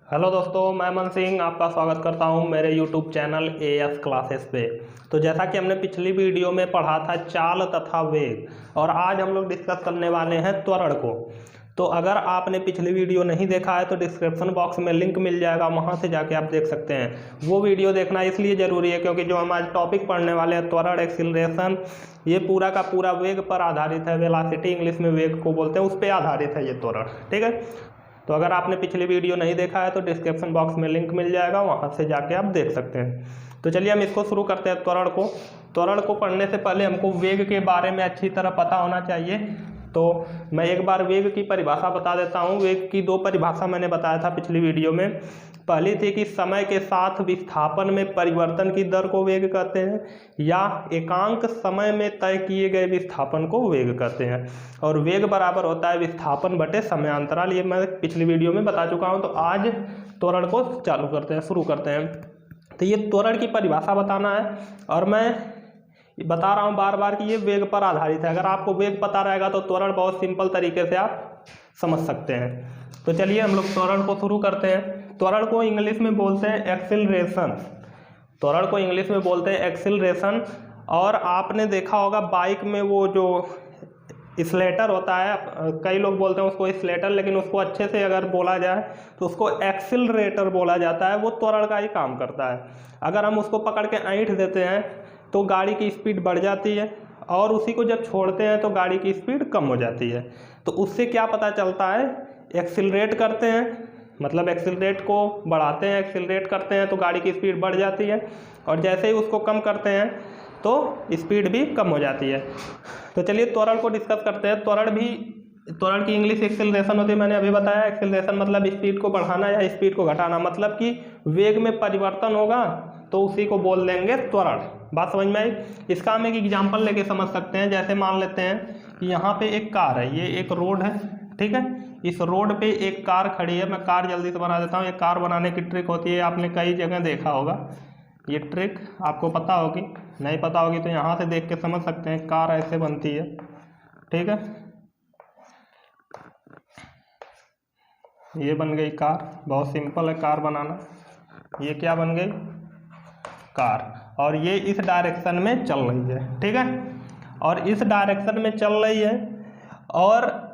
Hello दोस्तों, मैं मन सिंह आपका स्वागत करता हूं मेरे YouTube चैनल AS क्लासेस पे। तो जैसा कि हमने पिछली वीडियो में पढ़ा था चाल तथा वेग, और आज हम लोग डिस्कस करने वाले हैं त्वरण को। तो अगर आपने पिछली वीडियो नहीं देखा है तो डिस्क्रिप्शन बॉक्स में लिंक मिल जाएगा, वहां से जाके आप देख सकते हैं। वो वीडियो देखना इसलिए ज़रूरी है क्योंकि जो हम आज टॉपिक पढ़ने वाले हैं त्वरण, एक्सीलरेशन, ये पूरा का पूरा वेग पर आधारित है। वेलोसिटी इंग्लिश में वेग को बोलते हैं, उस पर आधारित है ये त्वरण। ठीक है, तो अगर आपने पिछली वीडियो नहीं देखा है तो डिस्क्रिप्शन बॉक्स में लिंक मिल जाएगा, वहाँ से जाके आप देख सकते हैं। तो चलिए हम इसको शुरू करते हैं। त्वरण को पढ़ने से पहले हमको वेग के बारे में अच्छी तरह पता होना चाहिए। तो मैं एक बार वेग की परिभाषा बता देता हूँ। वेग की दो परिभाषा मैंने बताया था पिछली वीडियो में। पहली थी कि समय के साथ विस्थापन में परिवर्तन की दर को वेग कहते हैं, या एकांक समय में तय किए गए विस्थापन को वेग कहते हैं। और वेग बराबर होता है विस्थापन बटे समयांतराल। ये मैं पिछली वीडियो में बता चुका हूँ। तो आज त्वरण को शुरू करते हैं। तो ये त्वरण की परिभाषा बताना है, और मैं बता रहा हूँ बार बार कि ये वेग पर आधारित है। अगर आपको वेग पता रहेगा तो त्वरण बहुत सिंपल तरीके से आप समझ सकते हैं। तो चलिए हम लोग त्वरण को शुरू करते हैं। त्वरण को इंग्लिश में बोलते हैं एक्सीलरेशन। त्वरण को इंग्लिश में बोलते हैं एक्सीलरेशन। और आपने देखा होगा बाइक में वो जो स्लेटर होता है, कई लोग बोलते हैं उसको स्लेटर, लेकिन उसको अच्छे से अगर बोला जाए तो उसको एक्सीलरेटर बोला जाता है। वो त्वरण का ही काम करता है। अगर हम उसको पकड़ के ऐंठ देते हैं तो गाड़ी की स्पीड बढ़ जाती है, और उसी को जब छोड़ते हैं तो गाड़ी की स्पीड कम हो जाती है। तो उससे क्या पता चलता है, एक्सीलरेट करते हैं मतलब एक्सीलरेट को बढ़ाते हैं, एक्सीलरेट करते हैं तो गाड़ी की स्पीड बढ़ जाती है, और जैसे ही उसको कम करते हैं तो स्पीड भी कम हो जाती है। तो चलिए त्वरण को डिस्कस करते हैं। त्वरण की इंग्लिश एक्सीलरेशन होती है, मैंने अभी बताया। एक्सीलरेशन मतलब स्पीड को बढ़ाना या स्पीड को घटाना, मतलब कि वेग में परिवर्तन होगा तो उसी को बोल देंगे त्वरण। बात समझ में आई? इसका हम एक एग्जाम्पल लेके समझ सकते हैं। जैसे मान लेते हैं कि यहाँ पे एक कार है, ये एक रोड है, ठीक है। इस रोड पे एक कार खड़ी है। मैं कार जल्दी से बना देता हूँ। ये कार बनाने की ट्रिक होती है, आपने कई जगह देखा होगा। ये ट्रिक आपको पता होगी, नहीं पता होगी तो यहाँ से देख के समझ सकते हैं। कार ऐसे बनती है, ठीक है। ये बन गई कार, बहुत सिंपल है कार बनाना। ये क्या बन गई? कार। और ये इस डायरेक्शन में चल रही है, ठीक है। और इस डायरेक्शन में चल रही है और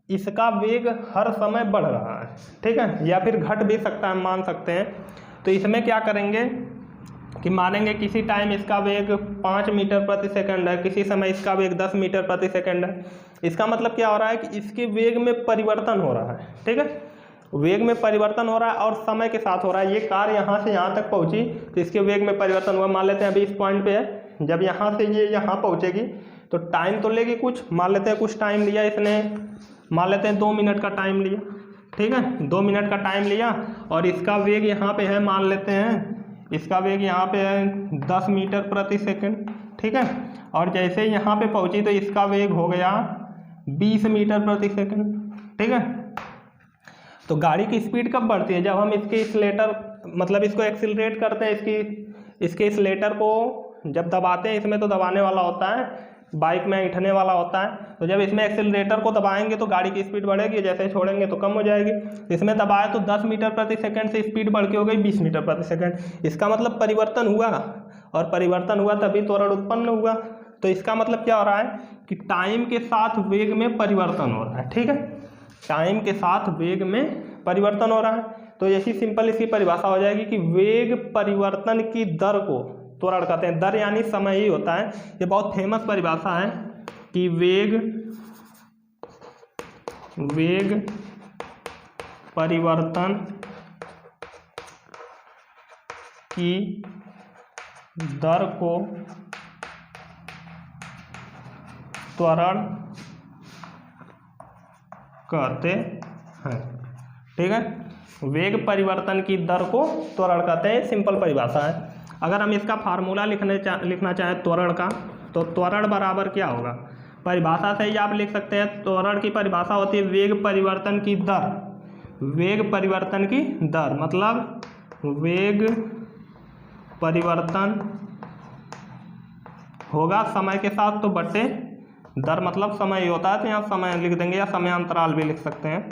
इसका वेग हर समय बढ़ रहा है, ठीक है, या फिर घट भी सकता है, मान सकते हैं। तो इसमें क्या करेंगे कि मानेंगे किसी टाइम इसका वेग 5 मीटर प्रति सेकंड है, किसी समय इसका वेग 10 मीटर प्रति सेकंड है। इसका मतलब क्या हो रहा है कि इसके वेग में परिवर्तन हो रहा है, ठीक है। वेग में परिवर्तन हो रहा है और समय के साथ हो रहा है। ये कार यहाँ से यहाँ तक पहुँची तो इसके वेग में परिवर्तन हुआ। मान लेते हैं अभी इस पॉइंट पे है, जब यहाँ से ये यहाँ पहुँचेगी तो टाइम तो लेगी कुछ, मान लेते हैं कुछ टाइम लिया इसने, मान लेते हैं 2 मिनट का टाइम लिया, ठीक है। 2 मिनट का टाइम लिया और इसका वेग यहाँ पे है, मान लेते हैं इसका वेग यहाँ पे है 10 मीटर प्रति सेकंड, ठीक है। और जैसे यहाँ पे पहुँची तो इसका वेग हो गया 20 मीटर प्रति सेकंड, ठीक है। तो गाड़ी की स्पीड कब बढ़ती है? जब हम इसके मतलब इसको एक्सीलरेट करते हैं, इसके स्लेटर को जब दबाते हैं, इसमें तो दबाने वाला होता है, बाइक में ऐंठने वाला होता है। तो जब इसमें एक्सीलरेटर को दबाएंगे तो गाड़ी की स्पीड बढ़ेगी, जैसे छोड़ेंगे तो कम हो जाएगी। इसमें दबाया तो 10 मीटर प्रति सेकंड से स्पीड बढ़ के हो गई 20 मीटर प्रति सेकंड। इसका मतलब परिवर्तन हुआ, और परिवर्तन हुआ तभी त्वरण उत्पन्न हुआ। तो इसका मतलब क्या हो रहा है कि टाइम के साथ वेग में परिवर्तन हो रहा है, ठीक है। टाइम के साथ वेग में परिवर्तन हो रहा है। तो यही सिंपल इसकी परिभाषा हो जाएगी कि वेग परिवर्तन की दर को त्वरण कहते हैं। दर यानी समय ही होता है। ये बहुत फेमस परिभाषा है कि वेग परिवर्तन की दर को त्वरण कहते हैं, ठीक है। वेग परिवर्तन की दर को त्वरण कहते हैं, सिंपल परिभाषा है। अगर हम इसका फार्मूला लिखना चाहें त्वरण का, तो त्वरण बराबर क्या होगा? परिभाषा से ही आप लिख सकते हैं। त्वरण की परिभाषा होती है वेग परिवर्तन की दर। वेग परिवर्तन की दर मतलब वेग परिवर्तन होगा समय के साथ तो बटे दर मतलब समय ही होता है, तो यहाँ समय लिख देंगे या समयांतराल भी लिख सकते हैं।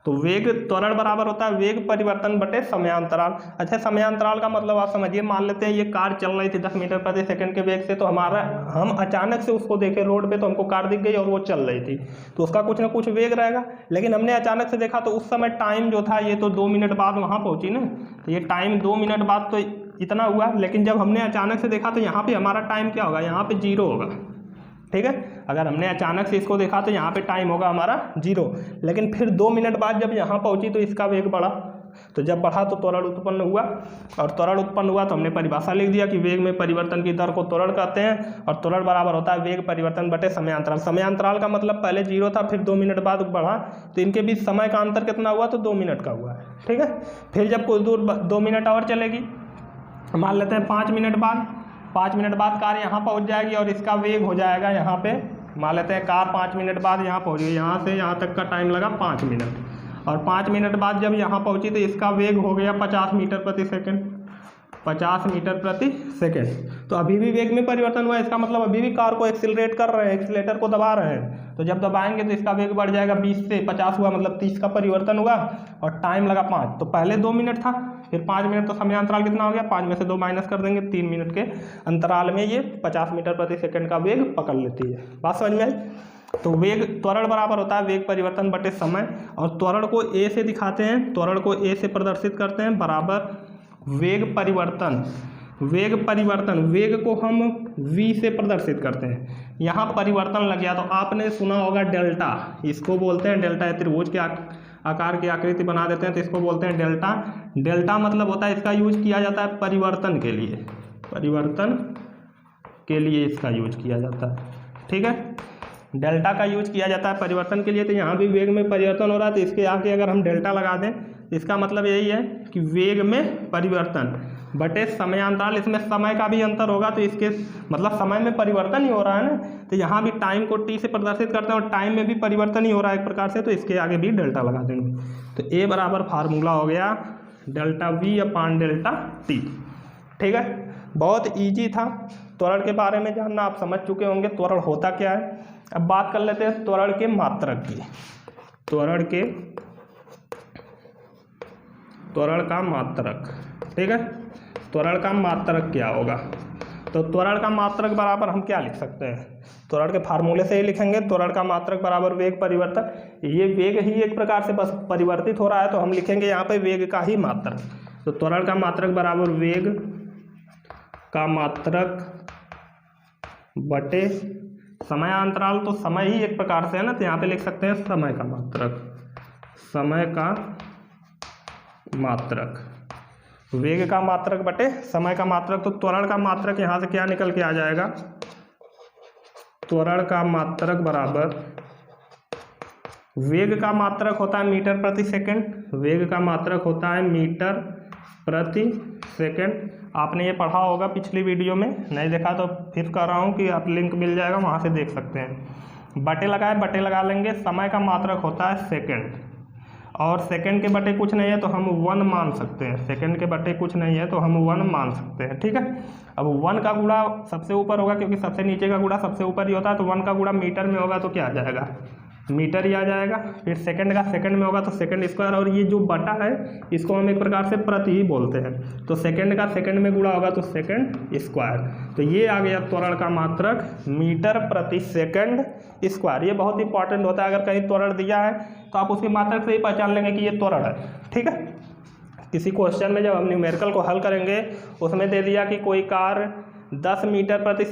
तो वेग त्वरण बराबर होता है वेग परिवर्तन बटे समयांतराल। अच्छा, समयांतराल का मतलब आप समझिए, मान लेते हैं ये कार चल रही थी 10 मीटर प्रति सेकंड के वेग से, तो हम अचानक से उसको देखे रोड पे, तो हमको कार दिख गई और वो चल रही थी, तो उसका कुछ ना कुछ वेग रहेगा। लेकिन हमने अचानक से देखा तो उस समय टाइम जो था ये तो 2 मिनट बाद वहाँ पहुँची ना, तो ये टाइम 2 मिनट बाद तो इतना हुआ। लेकिन जब हमने अचानक से देखा तो यहाँ पे हमारा टाइम क्या होगा, यहाँ पे 0 होगा। ठीक है, अगर हमने अचानक से इसको देखा तो यहाँ पे टाइम होगा हमारा 0। लेकिन फिर 2 मिनट बाद जब यहाँ पहुँची तो इसका वेग बढ़ा, तो जब बढ़ा तो त्वरण उत्पन्न हुआ, और त्वरण उत्पन्न हुआ तो हमने परिभाषा लिख दिया कि वेग में परिवर्तन की दर को त्वरण कहते हैं, और त्वरण बराबर होता है वेग परिवर्तन बटे समयांतराल। समयांतराल का मतलब पहले 0 था, फिर 2 मिनट बाद बढ़ा, तो इनके बीच समय का अंतर कितना हुआ, तो 2 मिनट का हुआ है। ठीक है, फिर जब कुछ दूर 2 मिनट और चलेगी, मान लेते हैं 5 मिनट बाद कार यहाँ पहुँच जाएगी और इसका वेग हो जाएगा यहाँ पे, मान लेते हैं कार 5 मिनट बाद यहाँ पहुँच गई, यहाँ से यहाँ तक का टाइम लगा 5 मिनट, और 5 मिनट बाद जब यहाँ पहुँची तो इसका वेग हो गया 50 मीटर प्रति सेकंड, 50 मीटर प्रति सेकंड। तो अभी भी वेग में परिवर्तन हुआ, इसका मतलब अभी भी कार को एक्सिलरेट कर रहे हैं, एक्सीलेटर को दबा रहे हैं। तो जब दबाएंगे तो इसका वेग बढ़ जाएगा, 20 से 50 हुआ, मतलब 30 का परिवर्तन हुआ, और टाइम लगा 5। तो पहले 2 मिनट था, फिर 5 मिनट, तो समयांतराल कितना हो गया, 5 में से 2 माइनस कर देंगे, 3 मिनट के अंतराल में ये 50 मीटर प्रति सेकंड का वेग पकड़ लेती है। बात समझ में आई? तो वेग त्वरण बराबर होता है वेग परिवर्तन बटे समय, और त्वरण को ए से दिखाते हैं, त्वरण को ए से प्रदर्शित करते हैं, बराबर वेग परिवर्तन। वेग को हम v से प्रदर्शित करते हैं। यहाँ परिवर्तन लग गया तो आपने सुना होगा डेल्टा, इसको बोलते हैं डेल्टा। त्रिभुज के आकार की आकृति बना देते हैं तो इसको बोलते हैं डेल्टा। डेल्टा मतलब होता है, इसका यूज किया जाता है परिवर्तन के लिए, परिवर्तन के लिए इसका यूज किया जाता है। ठीक है, डेल्टा का यूज किया जाता है परिवर्तन के लिए। तो यहाँ भी वेग में परिवर्तन हो रहा है, तो इसके आगे अगर हम डेल्टा लगा दें, इसका मतलब यही है कि वेग में परिवर्तन बटे समयांतराल। इसमें समय का भी अंतर होगा, तो इसके मतलब समय में परिवर्तन ही हो रहा है ना, तो यहाँ भी टाइम को टी से प्रदर्शित करते हैं और टाइम में भी परिवर्तन ही हो रहा है एक प्रकार से, तो इसके आगे भी डेल्टा लगा देंगे। तो ए बराबर फार्मूला हो गया delta V upon delta T. ठीक है, बहुत ईजी था। त्वरण के बारे में जानना आप समझ चुके होंगे, त्वरण होता क्या है। अब बात कर लेते हैं त्वरण के मात्रक की। त्वरण का मात्रक, ठीक है, त्वरण का मात्रक क्या होगा। तो त्वरण का मात्रक बराबर हम क्या लिख सकते हैं, त्वरण के फार्मूले से ही लिखेंगे। त्वरण का मात्रक बराबर वेग परिवर्तन, ये वेग ही एक प्रकार से बस परिवर्तित हो रहा है, तो हम लिखेंगे यहाँ पे वेग का ही मात्रक। तो त्वरण का मात्रक बराबर वेग का मात्रक बटे समयांतराल। तो समय ही एक प्रकार से है ना, तो यहाँ पे लिख सकते हैं समय का मात्रक, समय का मात्रक, वेग का मात्रक बटे समय का मात्रक। तो त्वरण का मात्रक यहाँ से क्या निकल के आ जाएगा, त्वरण का मात्रक बराबर वेग का मात्रक होता है मीटर प्रति सेकंड, वेग का मात्रक होता है मीटर प्रति सेकंड। आपने ये पढ़ा होगा पिछली वीडियो में, नहीं देखा तो फिर कह रहा हूँ कि आप लिंक मिल जाएगा, वहाँ से देख सकते हैं। बटे लगा लेंगे, समय का मात्रक होता है सेकंड, और सेकंड के बटे कुछ नहीं है तो हम 1 मान सकते हैं, सेकंड के बटे कुछ नहीं है तो हम 1 मान सकते हैं। ठीक है, अब 1 का गुणा सबसे ऊपर होगा, क्योंकि सबसे नीचे का गुणा सबसे ऊपर ही होता है, तो 1 का गुणा मीटर में होगा तो क्या आ जाएगा, मीटर ही आ जाएगा। फिर सेकंड का सेकंड में होगा तो सेकंड स्क्वायर, और ये जो बटा है इसको हम एक प्रकार से प्रति ही बोलते हैं, तो सेकंड का सेकंड में गुणा होगा तो सेकंड स्क्वायर। तो ये आ गया त्वरण का मात्रक मीटर प्रति सेकंड स्क्वायर। ये बहुत इंपॉर्टेंट होता है, अगर कहीं त्वरण दिया है तो आप उसके मात्रक से ही पहचान लेंगे कि ये त्वरण है। ठीक है, किसी क्वेश्चन में जब हम न्यूमेरिकल को हल करेंगे, उसमें दे दिया कि कोई कार 10 मीटर प्रति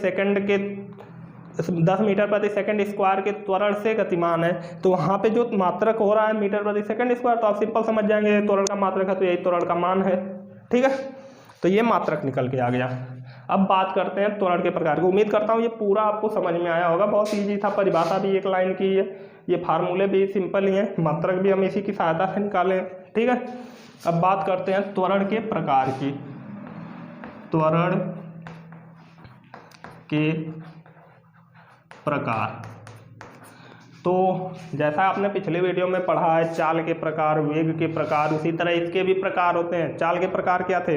सेकंड स्क्वायर के त्वरण से गतिमान है, तो वहाँ पे जो मात्रक हो रहा है मीटर प्रति सेकंड स्क्वायर, तो आप सिंपल समझ जाएंगे त्वरण का मात्रक है तो यही त्वरण का मान है। ठीक है, तो ये मात्रक निकल के आ गया। अब बात करते हैं त्वरण के प्रकार की। उम्मीद करता हूँ ये पूरा आपको समझ में आया होगा, बहुत ईजी था, परिभाषा भी एक लाइन की है, ये फार्मूले भी सिंपल ही हैं, मात्रक भी हम इसी की सहायता से निकालें। ठीक है, अब बात करते हैं त्वरण के प्रकार की। त्वरण के प्रकार, तो जैसा आपने पिछले वीडियो में पढ़ा है चाल के प्रकार, वेग के प्रकार, उसी तरह इसके भी प्रकार होते हैं। चाल के प्रकार क्या थे,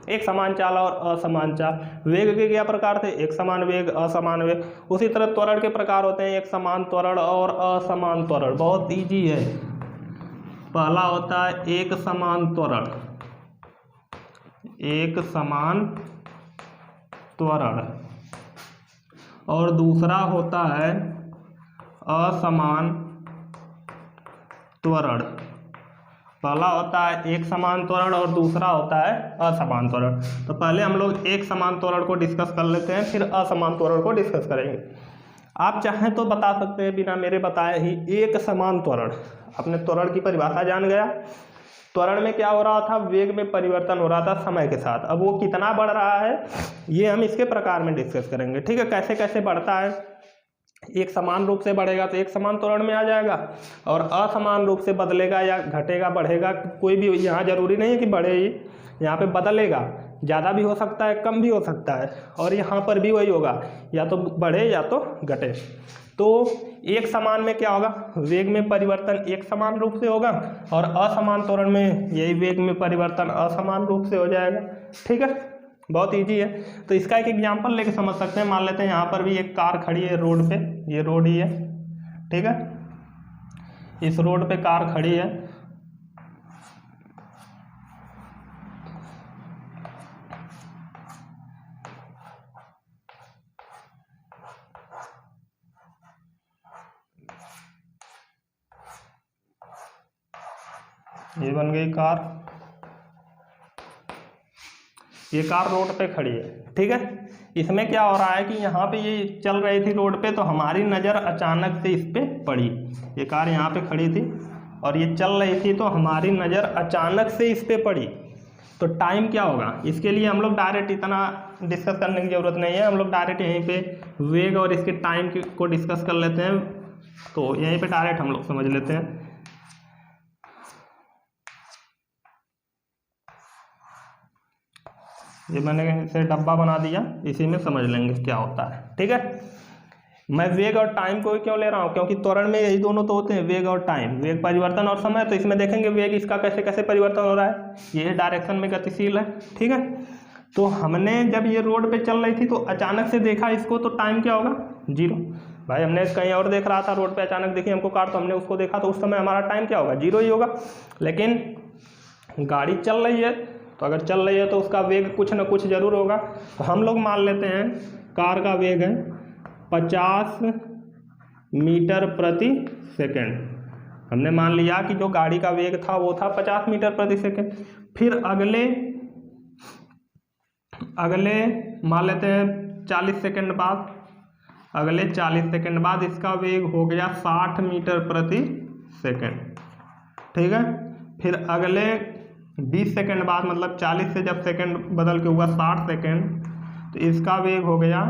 एक समान चाल और असमान चाल। वेग के क्या प्रकार थे, एक समान वेग, असमान वेग। उसी तरह त्वरण के प्रकार होते हैं, एक समान त्वरण और असमान त्वरण। बहुत ईजी है, पहला होता है एक समान त्वरण, एक समान त्वरण, और दूसरा होता है असमान त्वरण। पहला होता है एक समान त्वरण और दूसरा होता है असमान त्वरण। तो पहले हम लोग एक समान त्वरण को डिस्कस कर लेते हैं, फिर असमान त्वरण को डिस्कस करेंगे। आप चाहें तो बता सकते हैं बिना मेरे बताए ही, एक समान त्वरण। अपने त्वरण की परिभाषा जान गया। त्वरण में क्या हो रहा था, वेग में परिवर्तन हो रहा था समय के साथ। अब वो कितना बढ़ रहा है ये हम इसके प्रकार में डिस्कस करेंगे, ठीक है। कैसे कैसे बढ़ता है, एक समान रूप से बढ़ेगा तो एक समान त्वरण में आ जाएगा, और असमान रूप से बदलेगा या घटेगा बढ़ेगा, कोई भी यहाँ जरूरी नहीं है कि बढ़े ही, यहाँ पे बदलेगा, ज़्यादा भी हो सकता है कम भी हो सकता है, और यहाँ पर भी वही होगा, या तो बढ़े या तो घटे। तो एक समान में क्या होगा, वेग में परिवर्तन एक समान रूप से होगा, और असमान त्वरण में यही वेग में परिवर्तन असमान रूप से हो जाएगा, ठीक है। बहुत इजी है। तो इसका एक एग्जांपल लेके समझ सकते हैं। मान लेते हैं यहाँ पर भी एक कार खड़ी है रोड पे, ये रोड ही है, ठीक है। इस रोड पे कार खड़ी है, ये बन गई कार, ये कार रोड पे खड़ी है, ठीक है। इसमें क्या हो रहा है कि यहाँ पे ये चल रही थी रोड पे, तो हमारी नज़र अचानक से इस पे पड़ी। ये कार यहाँ पे खड़ी थी और ये चल रही थी, तो हमारी नज़र अचानक से इस पे पड़ी। तो टाइम क्या होगा, इसके लिए हम लोग डायरेक्ट इतना डिस्कस करने की ज़रूरत नहीं है, हम लोग डायरेक्ट यहीं पे वेग और इसके टाइम को डिस्कस कर लेते हैं। तो यहीं पे डायरेक्ट हम लोग समझ लेते हैं। ये मैंने इसे डब्बा बना दिया, इसी में समझ लेंगे क्या होता है, ठीक है। मैं वेग और टाइम को क्यों ले रहा हूँ, क्योंकि त्वरण में यही दोनों तो होते हैं, वेग और टाइम, वेग परिवर्तन और समय। तो इसमें देखेंगे वेग इसका कैसे कैसे परिवर्तन हो रहा है, ये डायरेक्शन में गतिशील है, ठीक है। तो हमने जब ये रोड पे चल रही थी तो अचानक से देखा इसको, तो टाइम क्या होगा, 0। भाई हमने कहीं और देख रहा था, रोड पे अचानक देखी हमको कार, तो हमने उसको देखा, तो उस समय हमारा टाइम क्या होगा, 0 ही होगा। लेकिन गाड़ी चल रही है, तो अगर चल रही है तो उसका वेग कुछ ना कुछ जरूर होगा। तो हम लोग मान लेते हैं कार का वेग है 50 मीटर प्रति सेकंड। हमने मान लिया कि जो गाड़ी का वेग था वो था 50 मीटर प्रति सेकंड। फिर अगले मान लेते हैं 40 सेकंड बाद, अगले 40 सेकंड बाद इसका वेग हो गया 60 मीटर प्रति सेकंड, ठीक है। फिर अगले 20 सेकंड बाद, मतलब 40 से जब सेकंड बदल के हुआ 60 सेकंड, तो इसका वेग हो गया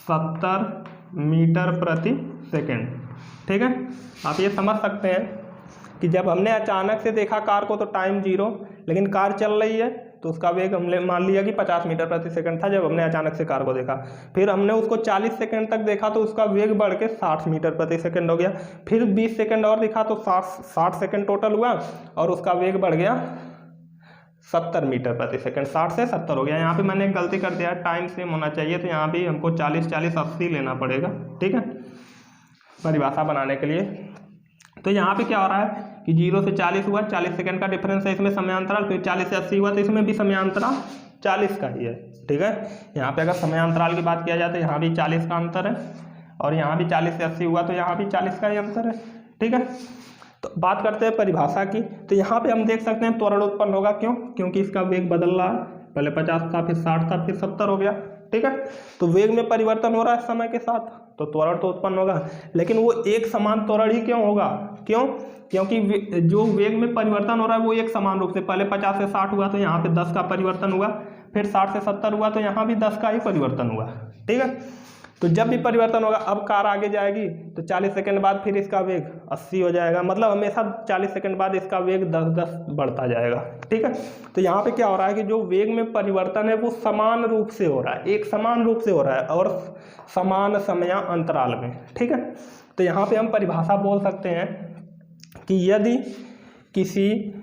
70 मीटर प्रति सेकंड, ठीक है। आप ये समझ सकते हैं कि जब हमने अचानक से देखा कार को तो टाइम 0, लेकिन कार चल रही है तो उसका वेग हमने मान लिया कि 50 मीटर प्रति सेकंड था जब हमने अचानक से कार को देखा। फिर हमने उसको 40 सेकंड तक देखा तो उसका वेग बढ़ के 60 मीटर प्रति सेकंड हो गया। फिर 20 सेकंड और दिखा तो 60 सेकंड टोटल हुआ, और उसका वेग बढ़ गया 70 मीटर प्रति सेकंड, 60 से 70 हो गया। यहाँ पे मैंने एक गलती कर दिया, टाइम सेम होना चाहिए, तो यहाँ भी हमको 40 40 80 लेना पड़ेगा, ठीक है, परिभाषा बनाने के लिए। तो यहाँ पे क्या हो रहा है कि 0 से 40 हुआ, 40 सेकंड का डिफरेंस है इसमें समयांतराल। फिर 40 से 80 हुआ, तो इसमें भी समयांतराल 40 का ही है, ठीक है। यहाँ पे अगर समयांतराल की बात किया जाए तो यहाँ भी 40 का अंतर है, और यहाँ भी 40 से 80 हुआ तो यहाँ भी 40 का ही अंतर है, ठीक है। तो बात करते हैं परिभाषा की। तो यहाँ पे हम देख सकते हैं त्वरण उत्पन्न होगा, क्यों, क्योंकि इसका वेग बदल रहा है, पहले 50 था, फिर 60 था, फिर 70 हो गया, ठीक है। तो वेग में परिवर्तन हो रहा है समय के साथ, तो त्वरण तो उत्पन्न होगा। लेकिन वो एक समान त्वरण ही क्यों होगा, क्यों, क्योंकि जो वेग में परिवर्तन हो रहा है वो एक समान रूप से, पहले 50 से 60 हुआ तो यहाँ पे 10 का परिवर्तन हुआ, फिर 60 से 70 हुआ तो यहाँ भी 10 का ही परिवर्तन हुआ, ठीक है। तो जब भी परिवर्तन होगा, अब कार आगे जाएगी तो 40 सेकंड बाद फिर इसका वेग 80 हो जाएगा, मतलब हमेशा 40 सेकंड बाद इसका वेग 10-10 बढ़ता जाएगा, ठीक है। तो यहाँ पे क्या हो रहा है कि जो वेग में परिवर्तन है वो समान रूप से हो रहा है, एक समान रूप से हो रहा है, और समान समय अंतराल में, ठीक है। तो यहाँ पे हम परिभाषा बोल सकते हैं कि यदि किसी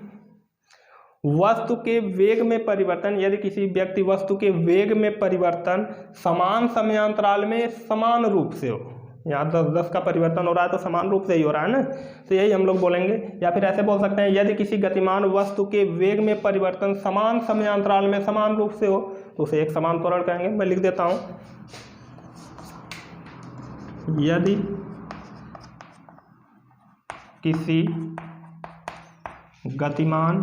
वस्तु के वेग में परिवर्तन, यदि किसी व्यक्ति वस्तु के वेग में परिवर्तन समान समयांतराल में समान रूप से हो, यहाँ 10 का परिवर्तन हो रहा है तो समान रूप से ही हो रहा है ना, तो यही हम लोग बोलेंगे। या फिर ऐसे बोल सकते हैं, यदि किसी गतिमान वस्तु के वेग में परिवर्तन समान समयांतराल में समान रूप से हो तो उसे एक समान त्वरण कहेंगे। मैं लिख देता हूँ, यदि किसी गतिमान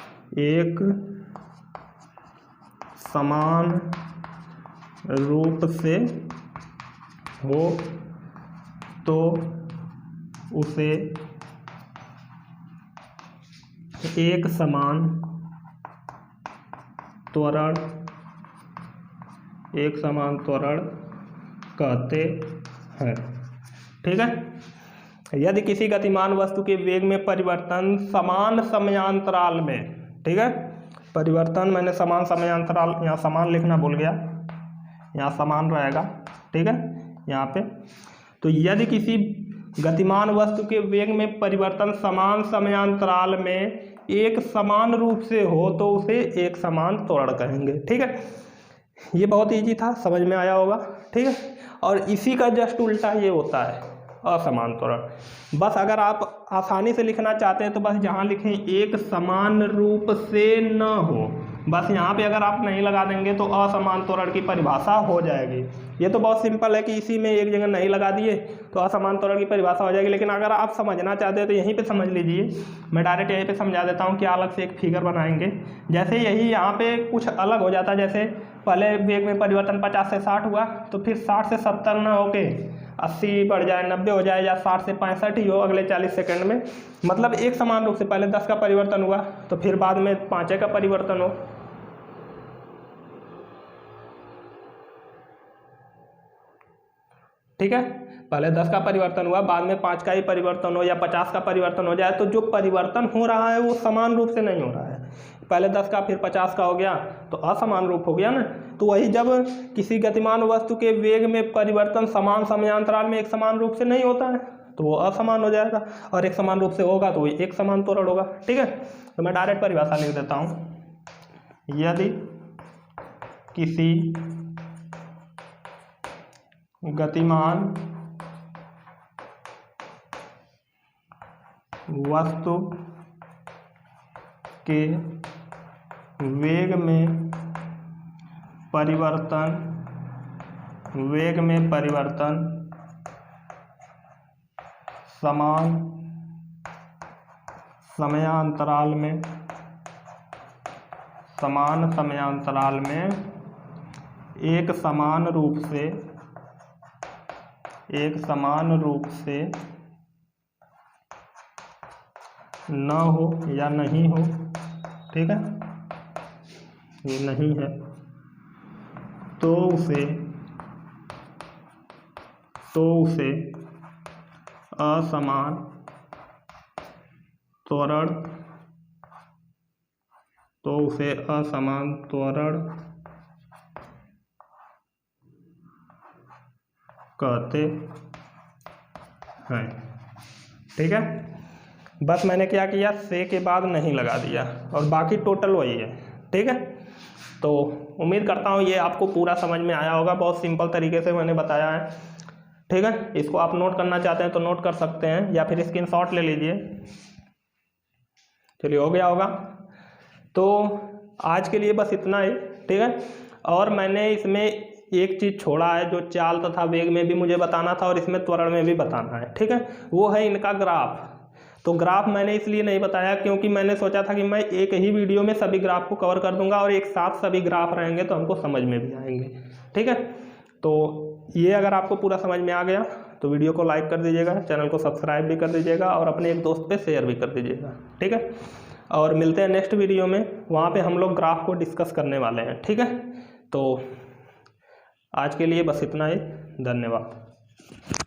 वस्तु के वेग में परिवर्तन समान समयांतराल में एक समान रूप से हो तो उसे एक समान त्वरण कहते हैं। ठीक है, यदि किसी गतिमान वस्तु के वेग में परिवर्तन समान समयांतराल में, ठीक है, परिवर्तन मैंने समान समयांतराल, यहाँ समान लिखना भूल गया, यहाँ समान रहेगा, ठीक है यहाँ पे। तो यदि किसी गतिमान वस्तु के वेग में परिवर्तन समान समयांतराल में एक समान रूप से हो तो उसे एक समान त्वरण कहेंगे। ठीक है, ये बहुत इजी था, समझ में आया होगा। ठीक है, और इसी का जस्ट उल्टा ये होता है असमान त्वरण। बस अगर आप आसानी से लिखना चाहते हैं तो बस जहाँ लिखें एक समान रूप से न हो, बस यहाँ पे अगर आप नहीं लगा देंगे तो असमान त्वरण की परिभाषा हो जाएगी। ये तो बहुत सिंपल है कि इसी में एक जगह नहीं लगा दिए तो असमान त्वरण की परिभाषा हो जाएगी। लेकिन अगर आप समझना चाहते हैं तो यहीं पे समझ लीजिए, मैं डायरेक्ट यहीं पे समझा देता हूँ कि अलग से एक फिगर बनाएंगे। जैसे यही यहाँ पे कुछ अलग हो जाता है, जैसे पहले वेग में परिवर्तन 50 से 60 हुआ तो फिर 60 से 70 न होके 80 बढ़ जाए, 90 हो जाए, या 60 से 65 ही हो अगले 40 सेकंड में। मतलब एक समान रूप से पहले 10 का परिवर्तन हुआ तो फिर बाद में 5 का परिवर्तन हो। ठीक है, पहले 10 का परिवर्तन हुआ, बाद में 5 का ही परिवर्तन हो या 50 का परिवर्तन हो जाए तो जो परिवर्तन हो रहा है वो समान रूप से नहीं हो रहा है। पहले 10 का फिर 50 का हो गया तो असमान रूप हो गया ना। तो वही जब किसी गतिमान वस्तु के वेग में परिवर्तन समान समयांतराल में एक समान रूप से नहीं होता है तो वो असमान हो जाएगा, और एक समान रूप से होगा तो वो एक समान त्वरण होगा। ठीक है, तो मैं डायरेक्ट परिभाषा लिख देता हूँ, यदि किसी गतिमान वस्तु के वेग में परिवर्तन समान समयांतराल में एक समान रूप से न हो या नहीं हो। ठीक है, ये नहीं है तो उसे असमान त्वरण कहते हैं। ठीक है, बस मैंने क्या किया, से के बाद नहीं लगा दिया और बाकी टोटल वही है। ठीक है, तो उम्मीद करता हूँ ये आपको पूरा समझ में आया होगा, बहुत सिंपल तरीके से मैंने बताया है। ठीक है, इसको आप नोट करना चाहते हैं तो नोट कर सकते हैं या फिर स्क्रीनशॉट ले लीजिए। चलिए, हो गया होगा। तो आज के लिए बस इतना ही। ठीक है, और मैंने इसमें एक चीज़ छोड़ा है जो चाल तथा वेग में भी मुझे बताना था और इसमें त्वरण में भी बताना है। ठीक है, वो है इनका ग्राफ। तो ग्राफ मैंने इसलिए नहीं बताया क्योंकि मैंने सोचा था कि मैं एक ही वीडियो में सभी ग्राफ को कवर कर दूंगा और एक साथ सभी ग्राफ रहेंगे तो हमको समझ में भी आएंगे। ठीक है, तो ये अगर आपको पूरा समझ में आ गया तो वीडियो को लाइक कर दीजिएगा, चैनल को सब्सक्राइब भी कर दीजिएगा और अपने एक दोस्त पे शेयर भी कर दीजिएगा। ठीक है, और मिलते हैं नेक्स्ट वीडियो में, वहाँ पे हम लोग ग्राफ को डिस्कस करने वाले हैं। ठीक है, तो आज के लिए बस इतना ही, धन्यवाद।